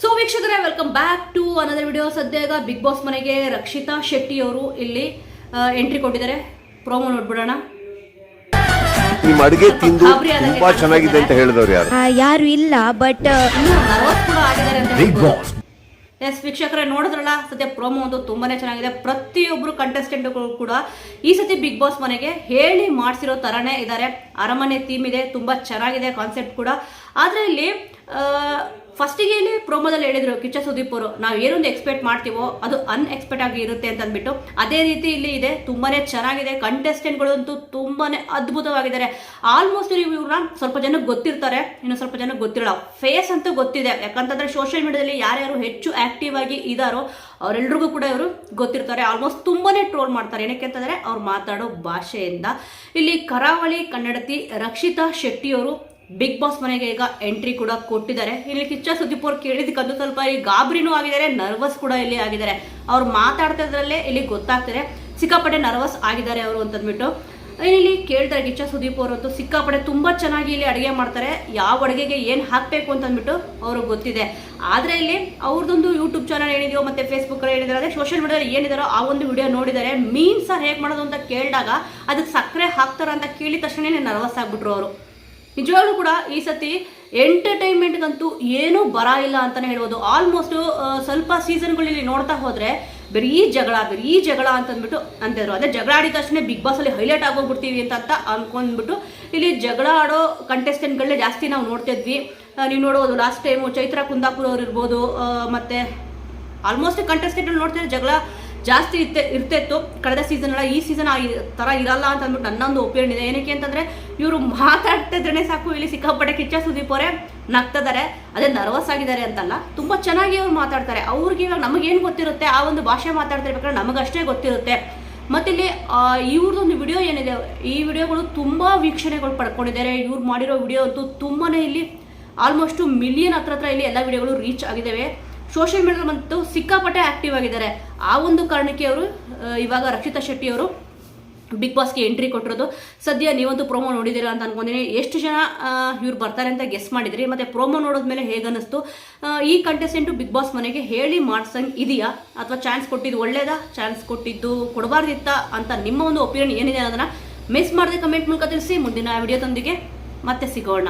So ವೀಕ್ಷಕರೇ, welcome back to another video. ಸದ್ಯ ಈಗ ಬಿಗ್ ಬಾಸ್ ಮನೆಗೆ ರಕ್ಷಿತಾ ಶೆಟ್ಟಿ ಅವರು ಇಲ್ಲಿ ಎಂಟ್ರಿ ಕೊಟ್ಟಿದ್ದಾರೆ. ಪ್ರೋಮೋ ನೋಡ್ಬಿಡೋಣ. ನಿಮ್ಮ ಅಡುಗೆ ತಿಂದು ತುಂಬಾ ಚೆನ್ನಾಗಿದೆ ಅಂತ ಹೇಳಿದವರು ಯಾರು ಇಲ್ಲ, ಬಟ್ ನರ್ವಸ್ ಕೂಡ ಆಗಿದ್ದಾರೆ ಅಂತ ಬಿಗ್ ಬಾಸ್. ಎಸ್ ವೀಕ್ಷಕರೇ, ನೋಡಿದ್ರಲ್ಲ, ಸದ್ಯ ಪ್ರೋಮೋ ಒಂದು ತುಂಬಾನೇ ಚೆನ್ನಾಗಿದೆ. ಪ್ರತಿಯೊಬ್ಬರು ಕಂಟೆಸ್ಟೆಂಟ್ಗಳು ಕೂಡ ಈ ಸತಿ ಬಿಗ್ ಬಾಸ್ ಮನೆಗೆ ಹೇಳಿ ಮಾಡಿಸಿರೋ ತರನೇ ಇದ್ದಾರೆ. ಅರಮನೆ ಥೀಮ್ ಇದೆ, ತುಂಬಾ ಚೆನ್ನಾಗಿದೆ ಕಾನ್ಸೆಪ್ಟ್ ಕೂಡ. ಆದ್ರೆ ಇಲ್ಲಿ ಫಸ್ಟಿಗೆ ಇಲ್ಲಿ ಪ್ರೋಮೋದಲ್ಲಿ ಹೇಳಿದ್ರು ಕಿಚ್ಚ ಸುದೀಪ್ ಅವರು, ನಾವು ಏನೊಂದು ಎಕ್ಸ್ಪೆಕ್ಟ್ ಮಾಡ್ತೀವೋ ಅದು ಅನ್ಎಕ್ಸ್ಪೆಕ್ಟ್ ಆಗಿ ಇರುತ್ತೆ ಅಂತ ಅಂದ್ಬಿಟ್ಟು, ಅದೇ ರೀತಿ ಇಲ್ಲಿ ಇದೆ. ತುಂಬಾನೇ ಚೆನ್ನಾಗಿದೆ. ಕಂಟೆಸ್ಟೆಂಟ್ಗಳಂತೂ ತುಂಬಾನೇ ಅದ್ಭುತವಾಗಿದ್ದಾರೆ. ಆಲ್ಮೋಸ್ಟ್ ನೀವು ಇವ್ರನ್ನ ಸ್ವಲ್ಪ ಜನಕ್ಕೆ ಗೊತ್ತಿರ್ತಾರೆ, ಇನ್ನು ಸ್ವಲ್ಪ ಜನಕ್ಕೆ ಗೊತ್ತಿರಲ್ಲ. ಫೇಸ್ ಅಂತೂ ಗೊತ್ತಿದೆ, ಯಾಕಂತಂದ್ರೆ ಸೋಷಿಯಲ್ ಮೀಡಿಯಾದಲ್ಲಿ ಯಾರ್ಯಾರು ಹೆಚ್ಚು ಆಕ್ಟಿವ್ ಆಗಿ ಇದಾರೋ ಅವರೆಲ್ರಿಗೂ ಕೂಡ ಇವರು ಗೊತ್ತಿರ್ತಾರೆ. ಆಲ್ಮೋಸ್ಟ್ ತುಂಬಾನೇ ಟ್ರೋಲ್ ಮಾಡ್ತಾರೆ. ಏನಕ್ಕೆ ಅಂತಂದ್ರೆ ಅವ್ರು ಮಾತಾಡೋ ಭಾಷೆಯಿಂದ. ಇಲ್ಲಿ ಕರಾವಳಿ ಕನ್ನಡತಿ ರಕ್ಷಿತಾ ಶೆಟ್ಟಿ ಅವರು ಬಿಗ್ ಬಾಸ್ ಮನೆಗೆ ಈಗ ಎಂಟ್ರಿ ಕೂಡ ಕೊಟ್ಟಿದ್ದಾರೆ. ಇಲ್ಲಿ ಕಿಚ್ಚ ಸುದೀಪ್ ಅವ್ರು ಕೇಳಿದಕ್ಕಂತೂ ಸ್ವಲ್ಪ ಈ ಗಾಬರಿನೂ ಆಗಿದ್ದಾರೆ, ನರ್ವಸ್ ಕೂಡ ಇಲ್ಲಿ ಆಗಿದ್ದಾರೆ. ಅವ್ರು ಮಾತಾಡ್ತಿದ್ರಲ್ಲೇ ಇಲ್ಲಿ ಗೊತ್ತಾಗ್ತಿದೆ ಸಿಕ್ಕಾಪಟ್ಟೆ ನರ್ವಸ್ ಆಗಿದ್ದಾರೆ ಅವರು ಅಂತಂದ್ಬಿಟ್ಟು. ಇಲ್ಲಿ ಕೇಳ್ತಾರೆ ಕಿಚ್ಚ ಸುದೀಪ್ ಅವರಂತೂ ಸಿಕ್ಕಾಪಟ್ಟೆ ತುಂಬಾ ಚೆನ್ನಾಗಿ ಇಲ್ಲಿ ಅಡುಗೆ ಮಾಡ್ತಾರೆ. ಯಾವ ಅಡುಗೆಗೆ ಏನು ಹಾಕಬೇಕು ಅಂತಂದ್ಬಿಟ್ಟು ಅವ್ರಿಗೆ ಗೊತ್ತಿದೆ. ಆದರೆ ಇಲ್ಲಿ ಅವ್ರದ್ದೊಂದು ಯೂಟ್ಯೂಬ್ ಚಾನಲ್ ಏನಿದೆಯೋ ಮತ್ತೆ ಫೇಸ್ಬುಕ್ ಏನಿದ್ದಾರೆ, ಅದೇ ಸೋಷಿಯಲ್ ಮೀಡಿಯಾದಲ್ಲಿ ಏನಿದಾರೋ ಆ ಒಂದು ವಿಡಿಯೋ ನೋಡಿದ್ದಾರೆ. ಮೀನ್ ಸಾರು ಹೇಗೆ ಮಾಡೋದು ಅಂತ ಕೇಳಿದಾಗ ಅದಕ್ಕೆ ಸಕ್ಕರೆ ಹಾಕ್ತಾರ ಅಂತ ಕೇಳಿದ ತಕ್ಷಣ ನರ್ವಸ್ ಆಗ್ಬಿಟ್ರು ಅವರು. ನಿಜವಾಗ್ಲೂ ಕೂಡ ಈ ಸತಿ ಎಂಟರ್ಟೈನ್ಮೆಂಟ್ಗಂತೂ ಏನೂ ಬರ ಇಲ್ಲ ಅಂತಾನೆ ಹೇಳ್ಬೋದು. ಆಲ್ಮೋಸ್ಟ್ ಸ್ವಲ್ಪ ಸೀಸನ್ಗಳಲ್ಲಿ ನೋಡ್ತಾ ಹೋದ್ರೆ ಬರೀ ಜಗಳ ಅಂತಂದ್ಬಿಟ್ಟು ಅಂತಿದ್ರು. ಅದೇ ಜಗಳ ಆಡಿದ ತಕ್ಷಣ ಬಿಗ್ ಬಾಸ್ ಅಲ್ಲಿ ಹೈಲೈಟ್ ಆಗೋಗ್ಬಿಡ್ತೀವಿ ಅಂತ ಅನ್ಕೊಂಡ್ಬಿಟ್ಟು ಇಲ್ಲಿ ಜಗಳ ಆಡೋ ಕಂಟೆಸ್ಟೆಂಟ್ಗಳನ್ನೇ ಜಾಸ್ತಿ ನಾವು ನೋಡ್ತಿದ್ವಿ. ನೀವು ನೋಡ್ಬೋದು ಲಾಸ್ಟ್ ಟೈಮು ಚೈತ್ರ ಕುಂದಾಪುರ ಅವ್ರು ಇರ್ಬೋದು, ಮತ್ತೆ ಆಲ್ಮೋಸ್ಟ್ ಕಂಟೆಸ್ಟೆಂಟ್ ನೋಡ್ತಿದ್ರೆ ಜಗಳ ಜಾಸ್ತಿ ಇರ್ತಿತ್ತು ಕಳೆದ ಸೀಸನ್ ಎಲ್ಲ. ಈ ಸೀಸನ್ ಆ ಥರ ಇರಲ್ಲ ಅಂತ ಅಂದ್ಬಿಟ್ಟು ನನ್ನೊಂದು ಒಪಿನಿಯನ್ ಇದೆ. ಏನಕ್ಕೆ ಅಂತಂದ್ರೆ ಇವರು ಮಾತಾಡ್ತಿದ್ರೇ ಸಾಕು, ಇಲ್ಲಿ ಸಿಕ್ಕಾಪಟ್ಟೆ ಕಿಚ್ಚ ಸುದೀಪ್ ಅವರೇ ನಗ್ತಿದ್ದಾರೆ. ಅದೇ ನರ್ವಸ್ ಆಗಿದ್ದಾರೆ ಅಂತಲ್ಲ, ತುಂಬಾ ಚೆನ್ನಾಗಿ ಅವ್ರು ಮಾತಾಡ್ತಾರೆ. ಅವ್ರಿಗೆ ಇವಾಗ ನಮಗೇನು ಗೊತ್ತಿರುತ್ತೆ ಆ ಒಂದು ಭಾಷೆ ಮಾತಾಡ್ತಿರ್ಬೇಕಾದ್ರೆ ನಮಗಷ್ಟೇ ಗೊತ್ತಿರುತ್ತೆ. ಮತ್ತಿಲ್ಲಿ ಇವ್ರದ್ದೊಂದು ವಿಡಿಯೋ ಏನಿದೆ, ಈ ವಿಡಿಯೋಗಳು ತುಂಬಾ ವೀಕ್ಷಣೆಗಳು ಪಡ್ಕೊಂಡಿದ್ದಾರೆ. ಇವ್ರು ಮಾಡಿರೋ ವಿಡಿಯೋ ಅಂತೂ ತುಂಬಾನೇ ಇಲ್ಲಿ ಆಲ್ಮೋಸ್ಟ್ ಮಿಲಿಯನ್ ಹತ್ರ ಇಲ್ಲಿ ಎಲ್ಲ ವಿಡಿಯೋಗಳು ರೀಚ್ ಆಗಿದ್ದಾವೆ. ಸೋಷಿಯಲ್ ಮೀಡಿಯಾದಂತೂ ಸಿಕ್ಕಾಪಟ್ಟೆ ಆಕ್ಟಿವ್ ಆಗಿದ್ದಾರೆ. ಆ ಒಂದು ಕಾರಣಕ್ಕೆ ಅವರು ಇವಾಗ ರಕ್ಷಿತಾ ಶೆಟ್ಟಿ ಅವರು ಬಿಗ್ ಬಾಸ್ಗೆ ಎಂಟ್ರಿ ಕೊಟ್ಟಿರೋದು. ಸದ್ಯ ನೀವಂತೂ ಪ್ರೋಮೋ ನೋಡಿದ್ದೀರಾ ಅಂತ ಅನ್ಕೊಂಡಿದ್ದೀನಿ. ಎಷ್ಟು ಜನ ಇವ್ರು ಬರ್ತಾರೆ ಅಂತ ಗೆಸ್ ಮಾಡಿದ್ರಿ, ಮತ್ತೆ ಪ್ರೋಮೋ ನೋಡೋದ್ಮೇಲೆ ಹೇಗನ್ನಿಸ್ತು? ಈ ಕಂಟೆಸ್ಟೆಂಟು ಬಿಗ್ ಬಾಸ್ ಮನೆಗೆ ಹೇಳಿ ಮಾಡ್ಸಂಗೆ ಇದೆಯಾ, ಅಥವಾ ಚಾನ್ಸ್ ಕೊಟ್ಟಿದ್ದು ಒಳ್ಳೇದಾ, ಚಾನ್ಸ್ ಕೊಟ್ಟಿದ್ದು ಕೊಡಬಾರ್ದಿತ್ತ ಅಂತ ನಿಮ್ಮ ಒಂದು ಒಪಿನಿಯನ್ ಏನಿದೆ ಅನ್ನೋದನ್ನ ಮಿಸ್ ಮಾಡದೆ ಕಮೆಂಟ್ ಮೂಲಕ ತಿಳಿಸಿ. ಮುಂದಿನ ವಿಡಿಯೋದೊಂದಿಗೆ ಮತ್ತೆ ಸಿಗೋಣ.